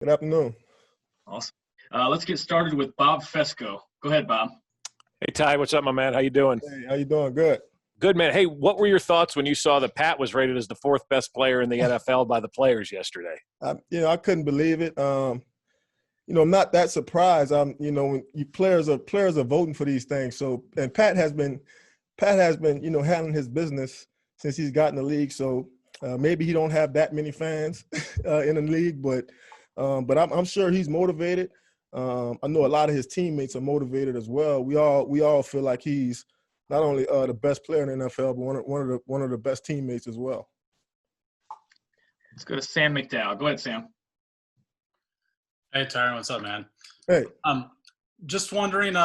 Good afternoon. Awesome. Let's get started with Bob Fesco. Go ahead, Bob. Hey, Ty, what's up, my man? How you doing? Hey, how you doing? Good. Good, man. Hey, what were your thoughts when you saw that Pat was rated as the fourth best player in the NFL by the players yesterday? I couldn't believe it. I'm not that surprised. When players are voting for these things. So, and Pat has been, handling his business since he's gotten the league. So maybe he don't have that many fans in the league, but I'm sure he's motivated. I know a lot of his teammates are motivated as well. We all feel like he's not only the best player in the NFL, but one of the best teammates as well. Let's go to Sam McDowell. Go ahead, Sam. Hey, Tyrann, what's up, man? Hey. Just wondering,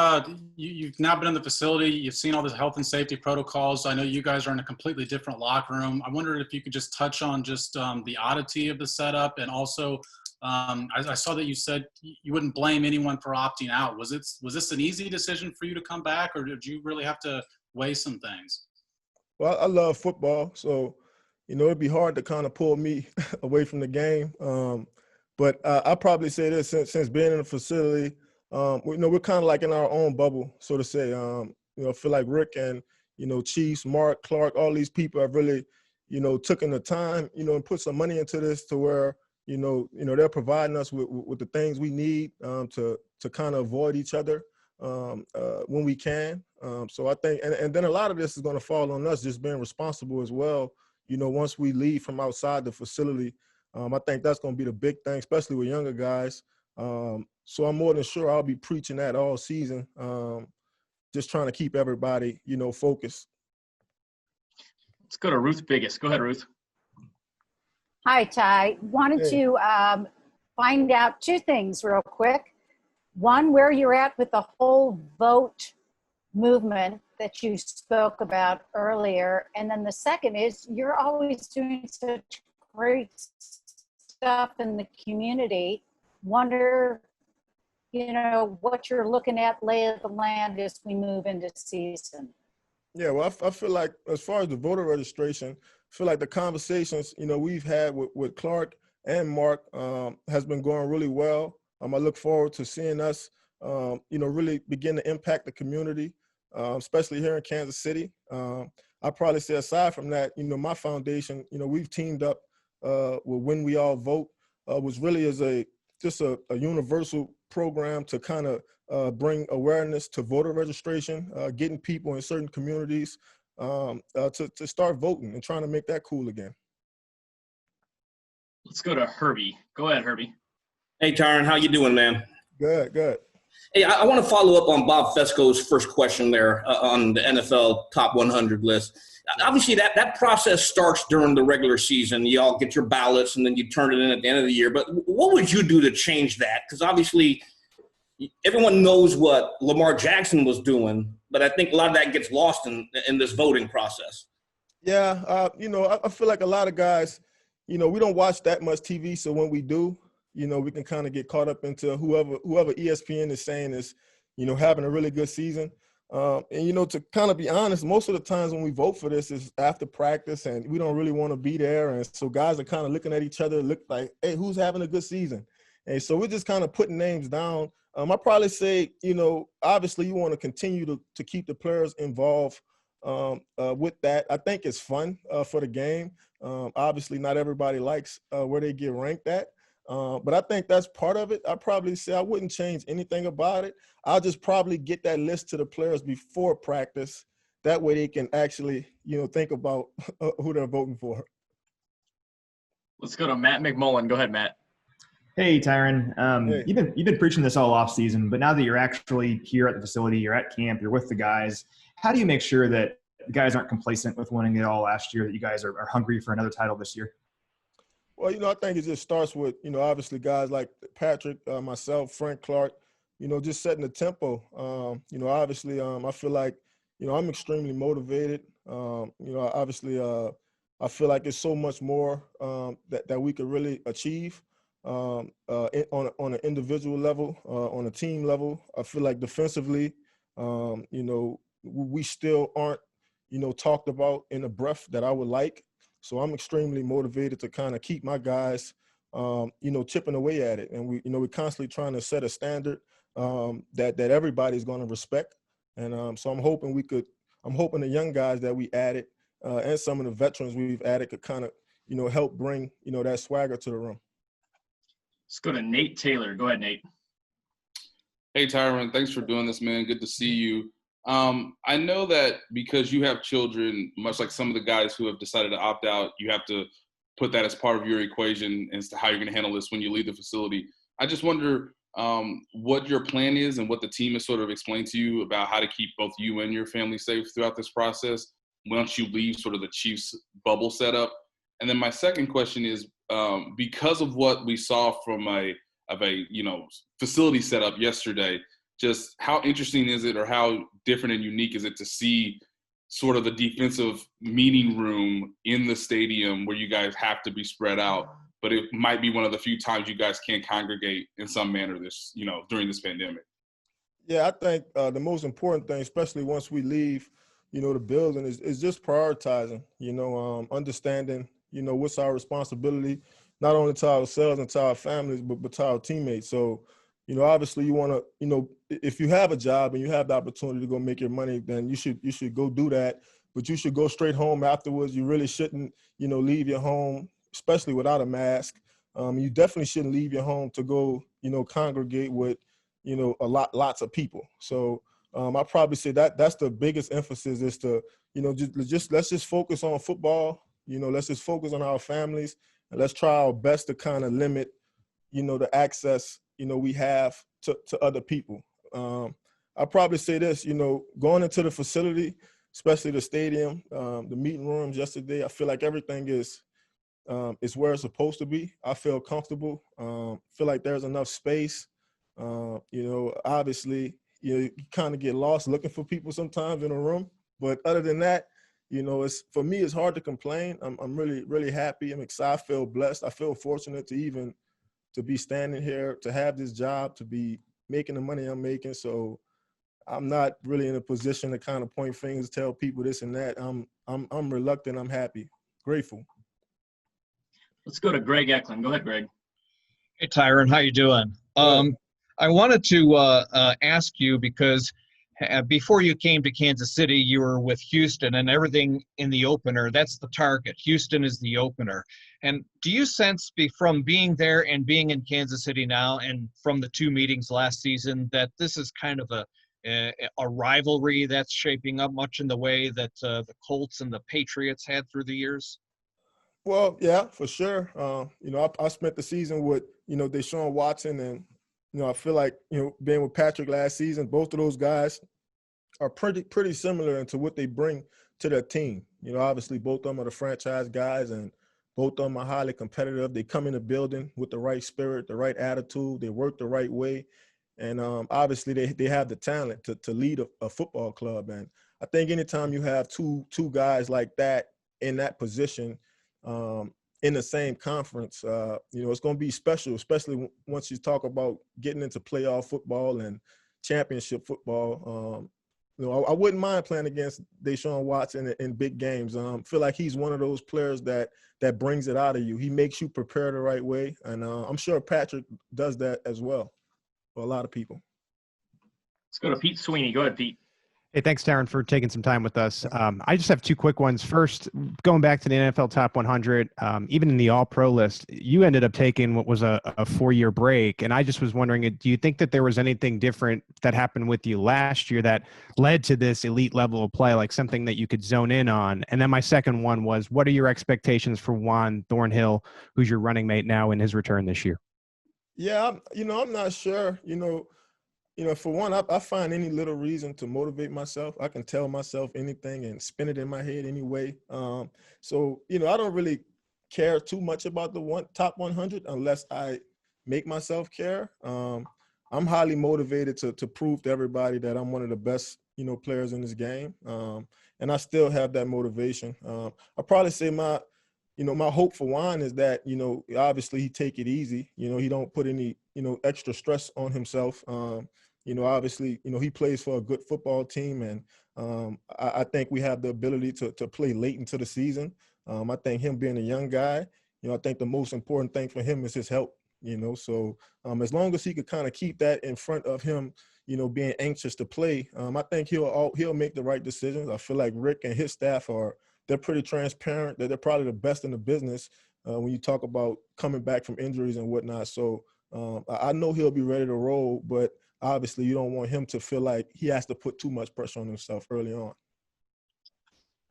you've now been in the facility. You've seen all the health and safety protocols. I know you guys are in a completely different locker room. I wondered if you could just touch on just the oddity of the setup, and also I saw that you said you wouldn't blame anyone for opting out. Was this an easy decision for you to come back, or did you really have to weigh some things? Well, I love football, so it'd be hard to kind of pull me away from the game. But I probably say this since being in the facility, we're kind of like in our own bubble, so to say. I feel like Rick and Chiefs, Mark, Clark, all these people have really, taken the time, and put some money into this to where they're providing us with the things we need to kind of avoid each other when we can. So I think, and then a lot of this is going to fall on us just being responsible as well. Once we leave from outside the facility, I think that's going to be the big thing, especially with younger guys. So I'm more than sure I'll be preaching that all season, just trying to keep everybody, focused. Let's go to Ruth Biggest. Go ahead, Ruth. Hi, Ty. Wanted to find out two things real quick. One, where you're at with the whole vote movement that you spoke about earlier. And then the second is you're always doing such great stuff in the community. Wonder, what you're looking at, lay of the land as we move into season. Yeah, well, I feel like as far as the voter registration, I feel like the conversations, we've had with Clark and Mark has been going really well. I look forward to seeing us, really begin to impact the community, especially here in Kansas City. I probably say aside from that, my foundation, we've teamed up with When We All Vote, was really as just a universal program to kind of bring awareness to voter registration, getting people in certain communities to start voting and trying to make that cool again. Let's go to Herbie. Go ahead, Herbie. Hey, Tyrann, how you doing, man? Good. Hey, I want to follow up on Bob Fesco's first question there on the NFL top 100 list. Obviously, that process starts during the regular season. You all get your ballots, and then you turn it in at the end of the year. But what would you do to change that? Because obviously, everyone knows what Lamar Jackson was doing, but I think a lot of that gets lost in this voting process. Yeah, I feel like a lot of guys, we don't watch that much TV, so when we do, we can kind of get caught up into whoever ESPN is saying is, having a really good season. And, to kind of be honest, most of the times when we vote for this is after practice and we don't really want to be there. And so guys are kind of looking at each other, look like, hey, who's having a good season? And so we're just kind of putting names down. I probably say, obviously you want to continue to keep the players involved with that. I think it's fun for the game. Obviously not everybody likes where they get ranked at. But I think that's part of it. I probably say I wouldn't change anything about it. I'll just probably get that list to the players before practice. That way they can actually, think about who they're voting for. Let's go to Matt McMullen. Go ahead, Matt. Hey, Tyrann. Hey. You've been preaching this all off season, but now that you're actually here at the facility, you're at camp, you're with the guys. How do you make sure that the guys aren't complacent with winning it all last year, that you guys are hungry for another title this year? Well, I think it just starts with, obviously guys like Patrick, myself, Frank Clark, just setting the tempo. Obviously, I feel like, I'm extremely motivated. Obviously, I feel like there's so much more that we could really achieve on an individual level, on a team level. I feel like defensively, we still aren't, talked about in the breadth that I would like. So I'm extremely motivated to kind of keep my guys chipping away at it. And we're constantly trying to set a standard that everybody's going to respect. And so I'm hoping the young guys that we added and some of the veterans we've added could kind of, help bring, that swagger to the room. Let's go to Nate Taylor. Go ahead, Nate. Hey, Tyrann, thanks for doing this, man. Good to see you. I know that because you have children, much like some of the guys who have decided to opt out, you have to put that as part of your equation as to how you're going to handle this when you leave the facility. I just wonder what your plan is and what the team has sort of explained to you about how to keep both you and your family safe throughout this process once you leave sort of the Chiefs bubble setup. And then my second question is, because of what we saw from a facility setup yesterday, just how interesting is it, or how different and unique is it to see sort of the defensive meeting room in the stadium where you guys have to be spread out, but it might be one of the few times you guys can congregate in some manner during this pandemic? Yeah, I think the most important thing, especially once we leave, the building, is just prioritizing, understanding, what's our responsibility, not only to ourselves and to our families, but to our teammates. So, obviously you want to, if you have a job and you have the opportunity to go make your money, then you should go do that. But you should go straight home afterwards. You really shouldn't, leave your home, especially without a mask. You definitely shouldn't leave your home to go, congregate with, lots of people. So I probably say that's the biggest emphasis is to, let's just focus on football. Let's just focus on our families, and let's try our best to kind of limit, the access, we have to other people. I'll probably say this, going into the facility, especially the stadium, the meeting rooms yesterday, I feel like everything is where it's supposed to be. I feel comfortable. Feel like there's enough space. Obviously, you kind of get lost looking for people sometimes in a room. But other than that, for me, it's hard to complain. I'm really, really happy. I'm excited. I feel blessed. I feel fortunate to be standing here, to have this job, to be making the money I'm making. So I'm not really in a position to kind of point fingers, tell people this and that. I'm reluctant. I'm happy, grateful. Let's go to Greg Eklund. Go ahead, Greg. Hey, Tyrann, how you doing? I wanted to ask you because before you came to Kansas City, you were with Houston, and everything in the opener, that's the target. Houston is the opener. And do you sense from being there and being in Kansas City now and from the two meetings last season that this is kind of a rivalry that's shaping up much in the way that the Colts and the Patriots had through the years? Well, yeah, for sure. I spent the season with, DeShaun Watson, and, I feel like, being with Patrick last season, both of those guys are pretty similar into what they bring to their team. Obviously both of them are the franchise guys, and both of them are highly competitive. They come in the building with the right spirit, the right attitude. They work the right way. And obviously they have the talent to lead a football club. And I think anytime you have two guys like that in that position, in the same conference, it's going to be special, especially once you talk about getting into playoff football and championship football. I wouldn't mind playing against DeShaun Watson in big games. Feel like he's one of those players that brings it out of you. He makes you prepare the right way, and I'm sure Patrick does that as well for a lot of people. Let's go to Pete Sweeney. Go ahead, Pete. Hey, thanks, Tyrann, for taking some time with us. I just have two quick ones. First, going back to the NFL Top 100, even in the All-Pro list, you ended up taking what was a 4-year break. And I just was wondering, do you think that there was anything different that happened with you last year that led to this elite level of play, like something that you could zone in on? And then my second one was, what are your expectations for Juan Thornhill, who's your running mate now, in his return this year? Yeah, I'm not sure. For one, I find any little reason to motivate myself. I can tell myself anything and spin it in my head anyway. So, I don't really care too much about the top 100 unless I make myself care. I'm highly motivated to prove to everybody that I'm one of the best, players in this game. And I still have that motivation. I'll probably say my hope for Juan is that, obviously he take it easy. He don't put any, extra stress on himself. Obviously, he plays for a good football team, and I think we have the ability to play late into the season. I think him being a young guy, I think the most important thing for him is his health, So as long as he could kind of keep that in front of him, being anxious to play, I think he'll make the right decisions. I feel like Rick and his staff they're pretty transparent. They're probably the best in the business when you talk about coming back from injuries and whatnot. So I know he'll be ready to roll, but obviously you don't want him to feel like he has to put too much pressure on himself early on.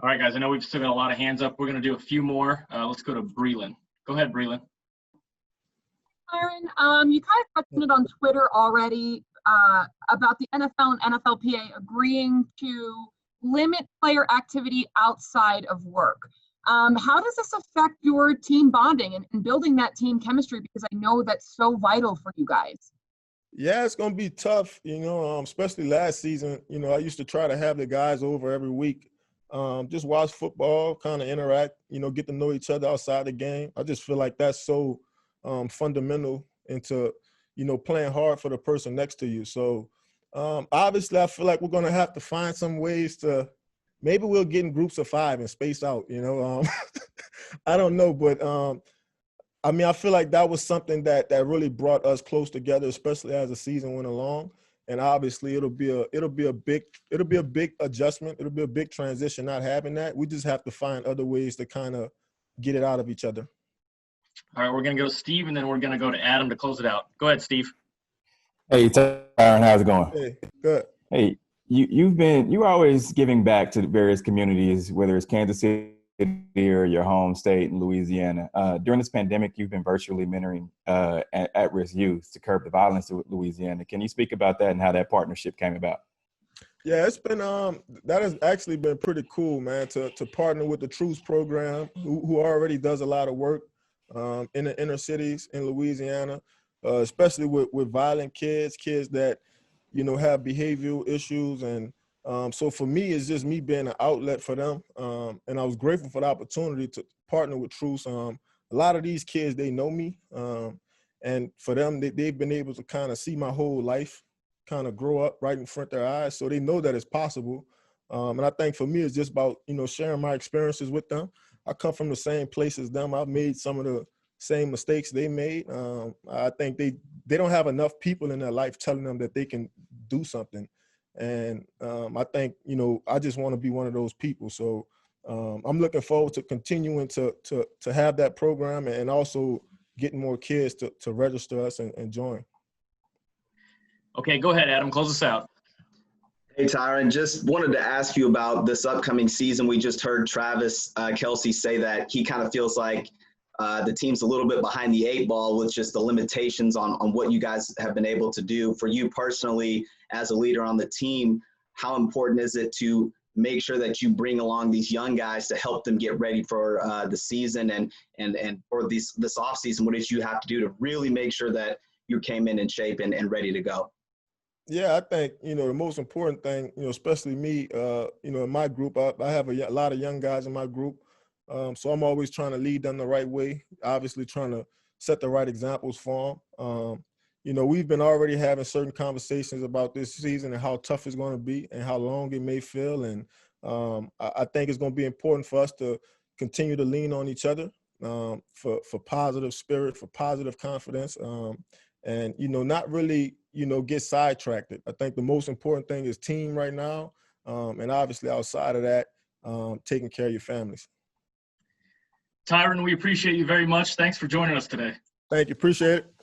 All right, guys, I know we've still got a lot of hands up. We're going to do a few more. Let's go to Breland. Go ahead, Breland. Tyrann, you kind of touched on it on Twitter already about the NFL and NFLPA agreeing to limit player activity outside of work. How does this affect your team bonding and building that team chemistry? Because I know that's so vital for you guys. Yeah, it's going to be tough, especially last season. I used to try to have the guys over every week, just watch football, kind of interact, get to know each other outside the game. I just feel like that's so fundamental into, playing hard for the person next to you. So obviously I feel like we're going to have to find some ways to – maybe we'll get in groups of 5 and space out, I don't know. But, I feel like that was something that really brought us close together, especially as the season went along. And obviously it'll be a big adjustment. It'll be a big transition not having that. We just have to find other ways to kind of get it out of each other. All right, we're going to go to Steve, and then we're going to go to Adam to close it out. Go ahead, Steve. Hey, Tyrann, how's it going? Hey, good. Hey, you're always giving back to the various communities, whether it's Kansas City or your home state in Louisiana. During this pandemic, you've been virtually mentoring at-risk youth to curb the violence in Louisiana. Can you speak about that and how that partnership came about? Yeah, it's been that has actually been pretty cool, man, to partner with the Truce program, who already does a lot of work in the inner cities in Louisiana, especially with violent kids that, have behavioral issues. And so for me, it's just me being an outlet for them. And I was grateful for the opportunity to partner with Truce. A lot of these kids, they know me. And for them, they've been able to kind of see my whole life kind of grow up right in front of their eyes. So they know that it's possible. And I think for me, it's just about, sharing my experiences with them. I come from the same place as them. I've made some of the same mistakes they made. I think they don't have enough people in their life telling them that they can do something. And I think, I just want to be one of those people. So I'm looking forward to continuing to have that program and also getting more kids to register us and join. Okay, go ahead, Adam. Close us out. Hey, Tyrann, just wanted to ask you about this upcoming season. We just heard Travis Kelce say that he kind of feels like the team's a little bit behind the 8 ball with just the limitations on what you guys have been able to do. For you personally, as a leader on the team, how important is it to make sure that you bring along these young guys to help them get ready for the season and for this offseason? What did you have to do to really make sure that you came in shape and ready to go? Yeah, I think, the most important thing, especially me, in my group, I have a lot of young guys in my group. So I'm always trying to lead them the right way, obviously trying to set the right examples for them. We've been already having certain conversations about this season and how tough it's going to be and how long it may feel. And I think it's going to be important for us to continue to lean on each other for positive spirit, for positive confidence, and, not really, get sidetracked. I think the most important thing is team right now. And obviously outside of that, taking care of your families. Tyrann, we appreciate you very much. Thanks for joining us today. Thank you. Appreciate it.